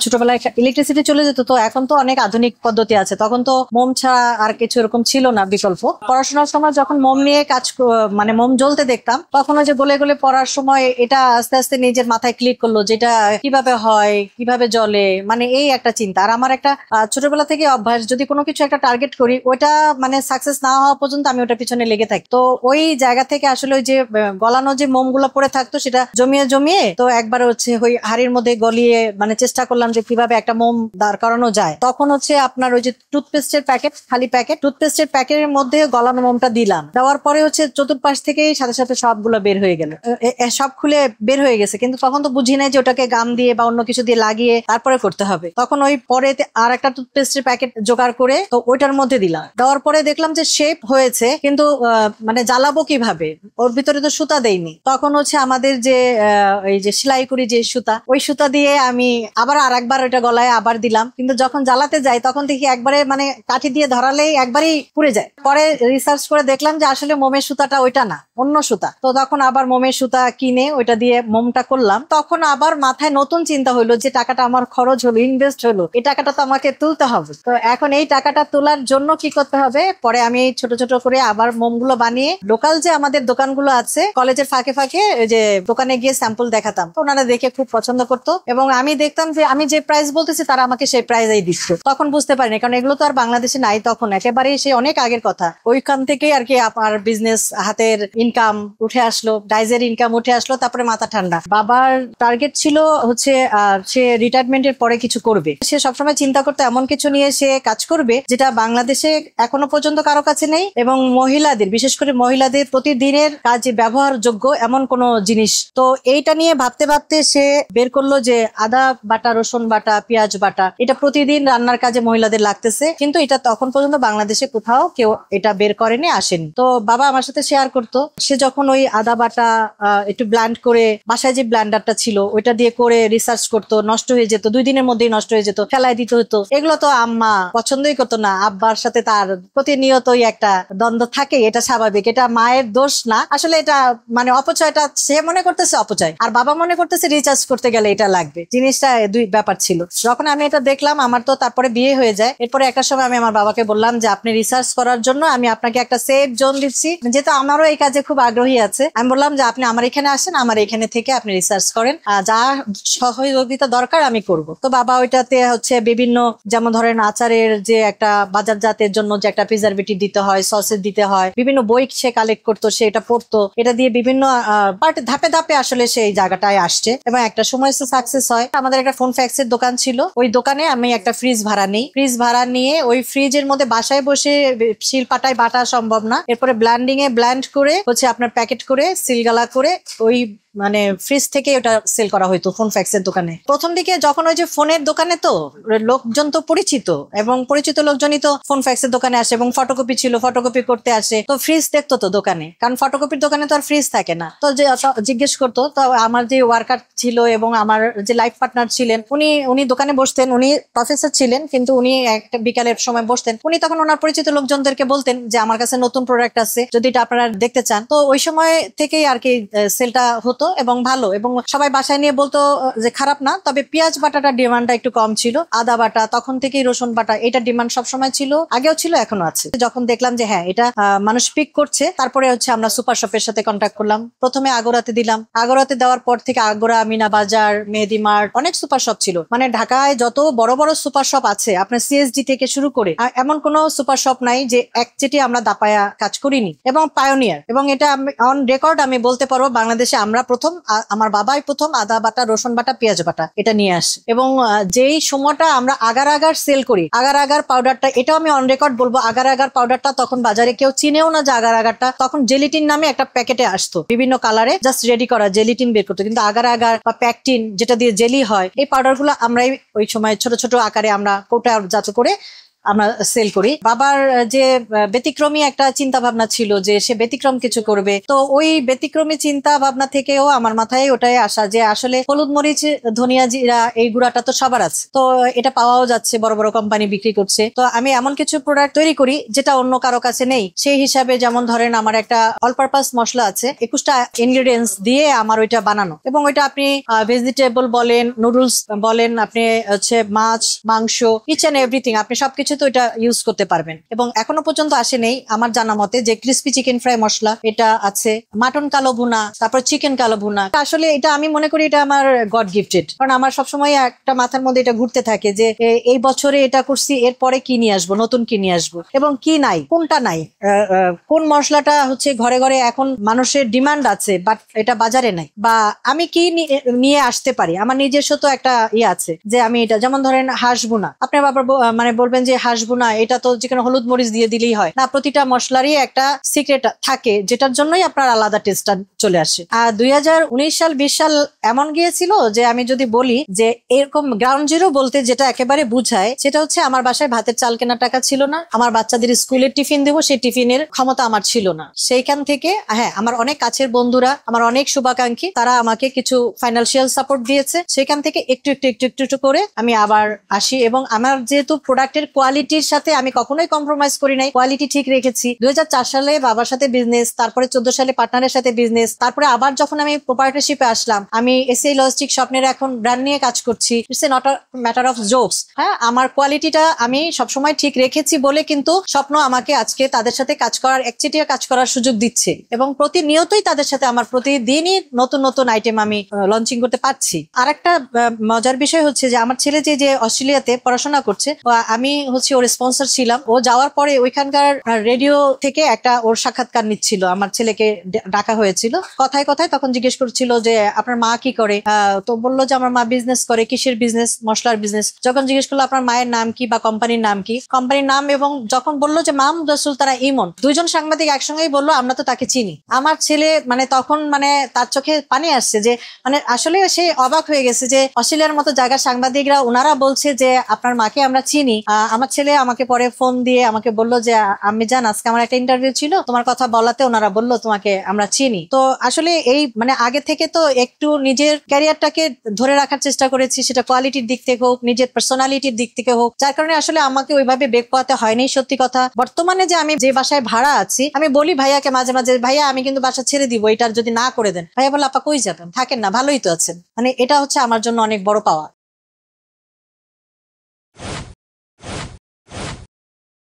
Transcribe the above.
ছোটবেলায় ইলেকট্রিসিটি চলে যেত, তো এখন তো অনেক আধুনিক পদ্ধতি আছে, তখন তো মোম ছাড়া আর কিছু এরকম ছিল না বিকল্প। পড়াশোনার সময় যখন মোম নিয়ে কাজ মানে মোম জ্বলতে দেখতাম, তখন ওই যে গলে গলে পড়ার সময় এটা আস্তে আস্তে নিজের মাথায় ক্লিক করলো যেটা কিভাবে হয়, কিভাবে জ্বলে, মানে এই একটা চিন্তা। আর আমার একটা ছোটবেলা থেকে অভ্যাস, যদি কোনো কিছু একটা টার্গেট করি ওইটা মানে সাকসেস না হওয়া পর্যন্ত আমি ওটার পিছনে লেগে থাকি। তো ওই জায়গা থেকে আসলে ওই যে গলানো যে মোম গুলো পড়ে থাকতো সেটা জমিয়ে জমিয়ে তো একবার হচ্ছে ওই হাড়ির মধ্যে গলিয়ে মানে চেষ্টা করলাম যে কিভাবে একটা মোম দাঁড় করানো যায়। তখন হচ্ছে আপনার ওই যে টুথপেস্টের প্যাকেট, খালি প্যাকেট, টুথপেস্টের প্যাকেটের মধ্যে গলানো মোমটা দিলাম, দেওয়ার পরে হচ্ছে চতুর্পাশ থেকেই সাথে সাথে সবগুলো বের হয়ে গেল, সব খুলে বের হয়ে গেছে। কিন্তু তখন তো বুঝি নাই যে ওটাকে গাম দিয়ে বা অন্য কিছু দিয়ে লাগিয়ে তারপরে করতে হবে। তখন ওই পরে আর একটা টুথপেস্টের প্যাকেট জোগাড় করে তো ওইটার মধ্যে দিলাম, দেওয়ার পরে দেখলাম যে শেপ হয়েছে, কিন্তু মানে জ্বালাবো কিভাবে, ওর ভিতরে তো সুতা দেয়নি। তখন হচ্ছে আমাদের যে এই যে সেলাই করি যে সুতা, ওই সুতা দিয়ে আমি আবার আর একবার ওইটা গলায় আবার দিলাম, কিন্তু যখন জ্বালাতে যাই তখন দেখি একবারে মানে কাঠি দিয়ে ধরালেই একবারেই পুড়ে যায়। পরে রিসার্চ করে দেখলাম যে আসলে মোমের সুতাটা ওইটা না, অন্য সুতা। তো তখন আবার মোমের সুতা কিনে ওইটা দিয়ে মোমটা করলাম। তখন আবার মাথায় নতুন চিন্তা হলো যে টাকাটা আমার খরচ হলো, ইনভেস্ট হলো, এই টাকাটা তো আমাকে তুলতে হবে। তো এখন এই টাকাটা তোলার জন্য কি করতে হবে, পরে আমি এই ছোট ছোট করে আবার মোমগুলো বানিয়ে লোকাল যে আমাদের দোকানগুলো আছে কলেজের ফাঁকে ফাঁকে যে দোকানে গিয়ে স্যাম্পল দেখাতাম, তো ওনারা দেখে খুব পছন্দ করতো এবং আমি দেখতাম যে আমি যে প্রাইস বলতেছি তারা আমাকে সেই প্রাইসেই দিচ্ছ। তখন বুঝতে পারিনি, কারণ এগুলো তো আর বাংলাদেশে নাই, তখন একেবারেই সে অনেক আগের কথা। ওইখান থেকেই আর কি আমার বিজনেস, হাতের ইনকাম উঠে আসলো, ডাইজের ইনকাম উঠে আসলো, তারপরে মাথা ঠান্ডা। বাবার টার্গেট ছিল হচ্ছে সে রিটায়ারমেন্টের পরে কিছু করবে, সে সবসময় চিন্তা করতো এমন কিছু নিয়ে সে কাজ করবে যেটা বাংলাদেশে এখনো পর্যন্ত কারো কাছে নেই, এবং মহিলাদের, বিশেষ করে মহিলাদের প্রতিদিনের কাজে ব্যবহারযোগ্য এমন কোনো জিনিস। তো এইটা নিয়ে ভাবতে ভাবতে সে বের করলো যে আদা বাটা, রসুন বাটা, পেঁয়াজ বাটা, এটা প্রতিদিন রান্নার কাজে মহিলাদের লাগতেছে, কিন্তু এটা তখন পর্যন্ত বাংলাদেশে কোথাও কেউ এটা বের করেনি, আসেনি। তো বাবা আমার সাথে শেয়ার করতো, সে যখন ওই আদা বাটা একটু ব্ল্যান্ড করে, বাসায় যে ব্ল্যান্ডারটা ছিল ওইটা দিয়ে করে রিসার্চ করতো, নষ্ট হয়ে যেত, 2 দিনের মধ্যেই নষ্ট হয়ে যেত, ফেলাই দিতে হতো। এগুলো তো আম্মা পছন্দই করতো না। আব্বার সাথে তার প্রতিনিয়তই একটা দ্বন্দ্ব থাকে, এটা স্বাভাবিক, এটা মায়ের দোষ না আসলে, এটা মানে অপচয়টা সে মনে করতেছে অপচয়, আর বাবা মনে করতেছে রিচার্জ করতে গেলে এটা লাগবে। জিনিসটা দুই ব্যাপার ছিল। যখন আমি এটা দেখলাম, আমার তো তারপরে বিয়ে হয়ে যায়। এরপরে একটা সময় আমি আমার বাবাকে বললাম যে আপনি রিসার্চ করার জন্য আমি আপনাকে একটা সেফ জোন দিচ্ছি, যেহেতু আমারও এই কাজে খুব আগ্রহী আছে। আমি বললাম যে আপনি আমার এখানে আসেন, আমার এখানে থেকে আপনি রিসার্চ করেন, যা সহযোগিতা দরকার আমি করব। তো বাবা ওইটাতে হচ্ছে বিভিন্ন, যেমন ধরেন আচারের যে একটা বাজারজাতের জন্য যে একটা প্রিজারভেটিভ দিতে হয়, সসেস দিতে হয়, বিভিন্ন বই সে কালেক্ট করতো, সে এটা পড়তো, এটা দিয়ে বিভিন্ন পার্ট ধাপে ধাপে আসলে সেই জায়গাটায় আসছে এবং একটা সময় সাকসেস হয়। আমাদের একটা ফোন ফ্যাক্সের দোকান ছিল, ওই দোকানে আমি একটা ফ্রিজ ভাড়া নিই। ফ্রিজ ভাড়া নিয়ে ওই ফ্রিজের মধ্যে বাসায় বসে শিলপাটায় বাটা সম্ভব না, এরপরে ব্ল্যান্ডিং এ ব্ল্যান্ড করে হচ্ছে আপনার প্যাকেট করে সিলগালা করে ওই মানে ফ্রিজ থেকে ওটা সেল করা হইতো ফোন ফ্যাক্সের দোকানে। প্রথম দিকে যখন ওই যে ফোনের দোকানে তো লোকজন তো পরিচিত, এবং পরিচিত লোকজনই তো ফোন ফ্যাক্সের দোকানে আসে, এবং ফটোকপি ছিল, ফটোকপি করতে আসে, তো ফ্রিজ দেখতো তো দোকানে, কারণ ফটোকপির দোকানে তো আর ফ্রিজ থাকে না। তো যে জিজ্ঞেস করতো, তো আমার যে ওয়ার্কার ছিল এবং আমার যে লাইফ পার্টনার ছিলেন, উনি দোকানে বসতেন, উনি প্রফেসর ছিলেন, কিন্তু উনি একটা বিকালের সময় বসতেন, উনি তখন ওনার পরিচিত লোকজনদেরকে বলতেন যে আমার কাছে নতুন প্রোডাক্ট আছে, যদি এটা আপনারা দেখতে চান। তো ওই সময় থেকেই আর কি সেলটা হতো এবং ভালো, এবং সবাই বাসায় নিয়ে বলতো যে খারাপ না। তবে পেঁয়াজ বাটাটার ডিমান্ডটা একটু কম ছিল, আদা বাটা, তখন থেকেই রসুন বাটা, এটা ডিমান্ড সবসময় ছিল, আগেও ছিল, এখনো আছে। যখন দেখলাম যে হ্যাঁ এটা মানুষ পিক করছে, তারপরে হচ্ছে আমরা সুপার শপের সাথে কন্ট্যাক্ট করলাম। প্রথমে আগরাতে দিলাম, আগরাতে দেওয়ার পর থেকে আগরা, মিনা বাজার, মেহেদি মার্ট, অনেক সুপার শপ ছিল। মানে ঢাকায় যত বড় বড় সুপার শপ আছে, আপনার সিএসডি থেকে শুরু করে এমন কোন সুপার শপ নাই যে একচেটি আমরা দাপায়া কাজ করিনি, এবং পায়োনিয়ার। এবং এটা অন রেকর্ড আমি বলতে পারবো, বাংলাদেশে আমরা প্রথম, আমার বাবাই প্রথম আদা বাটা, রসুন বাটা, পেঁয়াজ বাটা এটা নিয়ে আসে। এবং যেই সময়টা আমরা আগার আগার সেল করি, আগার আগার পাউডারটা, এটাও আমি অন রেকর্ড বলবো, আগার আগার পাউডারটা তখন বাজারে কেউ চিনেও না যে আগার আগারটা, তখন জেলিটিন নামে একটা প্যাকেটে আসতো, বিভিন্ন কালারে জাস্ট রেডি করা জেলিটিন বের করতো, কিন্তু আগার আগার বা প্যাকটিন যেটা দিয়ে জেলি হয়, এই পাউডার গুলো আমরাই ওই সময় ছোট ছোট আকারে আমরা কোটাজাত করে আমরা সেল করি। বাবার যে ব্যতিক্রমী একটা চিন্তা ভাবনা ছিল যে সে ব্যতিক্রম কিছু করবে, তো ওই ব্যতিক্রমী চিন্তা ভাবনা থেকেও আমার মাথায় ওটাই আসা যে আসলে হলুদ মরিচ ধনিয়া জিরা এই গুঁড়াটা তো সবার আছে, তো এটা পাওয়াও যাচ্ছে, বড় বড় কোম্পানি বিক্রি করছে, তো আমি এমন কিছু প্রোডাক্ট তৈরি করি যেটা অন্য কারো কাছে নেই। সেই হিসাবে যেমন ধরেন আমার একটা অল পারপাস মশলা আছে, 21টা ইনগ্রেডিয়েন্টস দিয়ে আমার ওইটা বানানো, এবং ওইটা আপনি ভেজিটেবল বলেন, নুডলস বলেন, আপনি হচ্ছে মাছ মাংস ইচ এন্ড এভরিথিং আপনি সবকিছু তো এটা ইউজ করতে পারবেন। এবং এখনো পর্যন্ত আসে নেই আমার জানা মতে যে ক্রিসপি চিকেন ফ্রাই মশলা এটা আছে, মাটন কালো ভুনা, তারপর চিকেন কালো ভুনা। আসলে এটা আমি মনে করি এটা আমার গড গিফটেড, কারণ আমার সবসময় একটা মাথার মধ্যে এটা ঘুরতে থাকে যে এই বছরে এটা করছি, এরপরে কি নিয়ে আসবো, নতুন কি নিয়ে আসবো, এবং কি নাই, কোনটা নাই, কোন মশলাটা হচ্ছে ঘরে ঘরে এখন মানুষের ডিমান্ড আছে বাট এটা বাজারে নাই, বা আমি কি নিয়ে আসতে পারি। আমার নিজস্ব তো একটা ইয়ে আছে যে আমি এটা, যেমন ধরেন হাঁস ভুনা, আপনি আবার মানে বলবেন যে হাঁস ভুনা এটা তো যেখানে হলুদ মরিচ দিয়ে দিলেই হয় না, প্রতিটা মশলারই একটা সিক্রেট থাকে যেটার জন্যই আপনার আলাদা টেস্টটা চলে আসে। আর 2019 সাল 20 সাল এমন গিয়েছিল যে আমি যদি বলি যে এরকম গ্রাউন্ড জিরো বলতে যেটা একেবারে বুঝায় সেটা হচ্ছে আমার বাসায় ভাতের চাল কেনার টাকা ছিল না, আমার বাচ্চাদের স্কুলের টিফিন দেবো সেই টিফিনের ক্ষমতা আমার ছিল না। সেইখান থেকে হ্যাঁ আমার অনেক কাছের বন্ধুরা, আমার অনেক শুভাকাঙ্ক্ষী, তারা আমাকে কিছু ফাইন্যান্সিয়াল সাপোর্ট দিয়েছে, সেখান থেকে একটু একটু একটু একটু একটু করে আমি আবার আসি। এবং আমার যেহেতু প্রোডাক্টের কোয়ালিটির সাথে আমি কখনোই কম্প্রোমাইজ করি নাই, কোয়ালিটি ঠিক রেখেছি। 2004 সালে বাবার সাথে বিজনেস, তারপরে 14 সালে পার্টনারের সাথে বিজনেস, তারপরে আবার যখন আমি প্রোপাইটারশিপে আসলাম, আমি এসএ লজিস্টিক স্বপ্নের এখন ব্র্যান্ড নিয়ে কাজ করছি। It's a not a matter of jokes. হ্যাঁ আমার কোয়ালিটিটা আমি সবসময় ঠিক রেখেছি বলে কিন্তু স্বপ্ন আমাকে আজকে তাদের সাথে কাজ করার, একচেটিয়া কাজ করার সুযোগ দিচ্ছে, এবং প্রতিনিয়তই তাদের সাথে আমার প্রতিদিনই নতুন নতুন আইটেম আমি লঞ্চিং করতে পারছি। আর একটা মজার বিষয় হচ্ছে যে আমার ছেলে যে অস্ট্রেলিয়াতে পড়াশোনা করছে, আমি হচ্ছে ওর স্পন্সর ছিলাম। ও যাওয়ার পরে ওইখানকার রেডিও থেকে একটা ওর সাক্ষাৎকার নিচ্ছিল, আমার ছেলেকে ডাকা হয়েছিল। কথায় কথায় তখন জিজ্ঞেস করছিল যে আপনার মা কি করে, তো বললো যে আমার মা বিজনেস করে। কিসের বিজনেস? মশলার বিজনেস। যখন জিজ্ঞেস করলো আপনার মায়ের নাম কি বা কোম্পানির নাম কি, কোম্পানির নাম, এবং যখন বললো যে মাহমুদ রাসূল তারা ইমন, দুইজন সাংবাদিক একসঙ্গেই বললো আমরা তো তাকে চিনি। আমার ছেলে মানে তখন মানে তার চোখে পানি আসছে যে মানে আসলে সে অবাক হয়ে গেছে যে অস্ট্রেলিয়ার মতো জায়গার সাংবাদিকরা ওনারা বলছে যে আপনার মাকে আমরা চিনি। আমার ছেলে আমাকে পরে ফোন দিয়ে আমাকে বললো যে আমি জান আজকে আমার একটা ইন্টারভিউ ছিল, তোমার কথা বলাতে ওনারা বললো তোমাকে আমরা চিনি। তো আসলে এই মানে আগে থেকে তো একটু নিজের ক্যারিয়ারটাকে ধরে রাখার চেষ্টা করেছি, সেটা কোয়ালিটির দিক থেকে হোক, নিজের পার্সোনালিটির দিক থেকে হোক, যার কারণে আসলে আমাকে ওইভাবে বেগ পোয়াতে হয়নি। সত্যি কথা, বর্তমানে যে আমি যে বাসায় ভাড়া আছি, আমি বলি ভাইয়াকে মাঝে মাঝে, ভাইয়া আমি কিন্তু বাসা ছেড়ে দিব, এটার যদি না করে দেন। ভাইয়া বলে আপা কই যাবেন, থাকেন না, ভালোই তো আছেন। মানে এটা হচ্ছে আমার জন্য অনেক বড় পাওয়া।